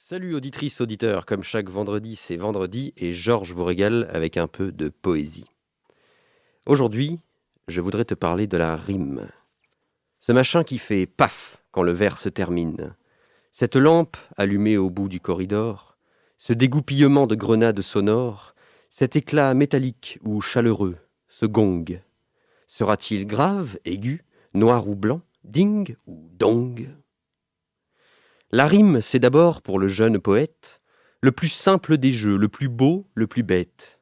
Salut auditrices, auditeurs, comme chaque vendredi c'est vendredi et Georges vous régale avec un peu de poésie. Aujourd'hui, je voudrais te parler de la rime. Ce machin qui fait paf quand le vers se termine. Cette lampe allumée au bout du corridor, ce dégoupillement de grenades sonores, cet éclat métallique ou chaleureux, ce gong. Sera-t-il grave, aigu, noir ou blanc, ding ou dong? La rime, c'est d'abord, pour le jeune poète, le plus simple des jeux, le plus beau, le plus bête.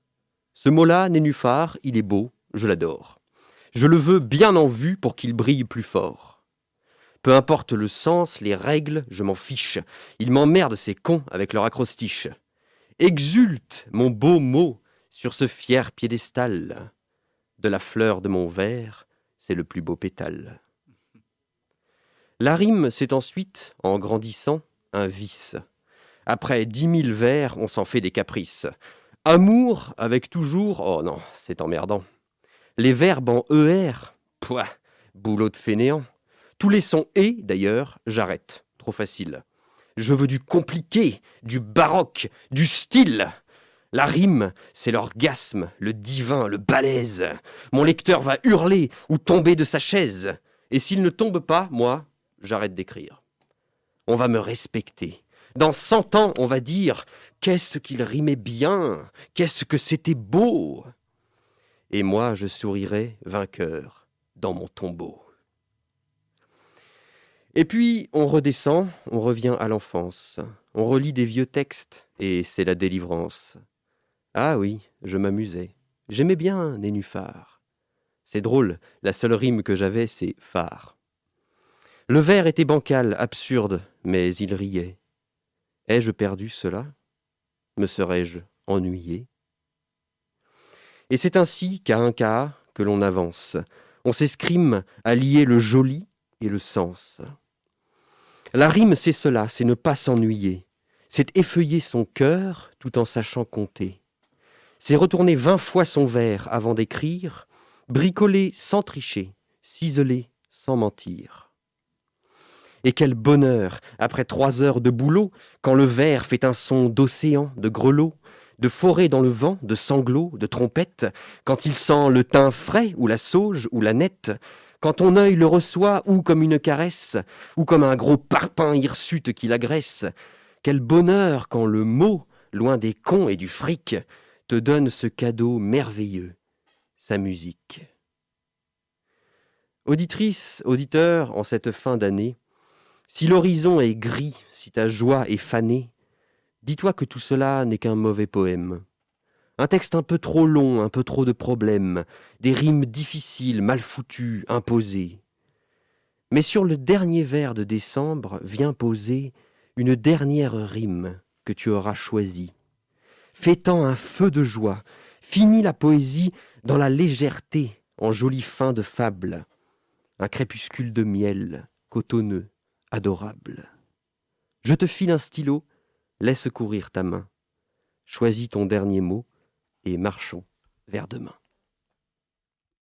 Ce mot-là, nénuphar, il est beau, je l'adore. Je le veux bien en vue pour qu'il brille plus fort. Peu importe le sens, les règles, je m'en fiche. Ils m'emmerdent ces cons avec leur acrostiche. Exulte, mon beau mot, sur ce fier piédestal. De la fleur de mon vers, c'est le plus beau pétale. La rime, c'est ensuite, en grandissant, un vice. Après 10 000 vers, on s'en fait des caprices. Amour avec toujours, oh non, c'est emmerdant. Les verbes en ER, pouah, boulot de fainéant. Tous les sons et, d'ailleurs, j'arrête, trop facile. Je veux du compliqué, du baroque, du style. La rime, c'est l'orgasme, le divin, le balèze. Mon lecteur va hurler ou tomber de sa chaise. Et s'il ne tombe pas, moi, j'arrête d'écrire. On va me respecter. Dans 100 ans, on va dire « Qu'est-ce qu'il rimait bien, qu'est-ce que c'était beau !» Et moi, je sourirai vainqueur dans mon tombeau. Et puis, on redescend, on revient à l'enfance. On relit des vieux textes, et c'est la délivrance. Ah oui, je m'amusais. J'aimais bien Nénuphar. C'est drôle, la seule rime que j'avais, c'est phare. Le vers était bancal, absurde, mais il riait. Ai-je perdu cela? Me serais-je ennuyé? Et c'est ainsi, qu'à un quart, que l'on avance. On s'escrime à lier le joli et le sens. La rime, c'est cela, c'est ne pas s'ennuyer. C'est effeuiller son cœur tout en sachant compter. C'est retourner 20 fois son vers avant d'écrire, bricoler sans tricher, ciseler sans mentir. Et quel bonheur, après 3 heures de boulot, quand le vers fait un son d'océan, de grelot, de forêt dans le vent, de sanglots, de trompettes, quand il sent le thym frais, ou la sauge, ou la nette, quand ton œil le reçoit, ou comme une caresse, ou comme un gros parpaing hirsute qui l'agresse. Quel bonheur quand le mot, loin des cons et du fric, te donne ce cadeau merveilleux, sa musique. Auditrice, auditeur, en cette fin d'année, si l'horizon est gris, si ta joie est fanée, dis-toi que tout cela n'est qu'un mauvais poème. Un texte un peu trop long, un peu trop de problèmes, des rimes difficiles, mal foutues, imposées. Mais sur le dernier vers de décembre vient poser une dernière rime que tu auras choisie. Fêtant un feu de joie, finis la poésie dans la légèreté, en jolie fin de fable. Un crépuscule de miel, cotonneux, adorable. Je te file un stylo, laisse courir ta main. Choisis ton dernier mot et marchons vers demain.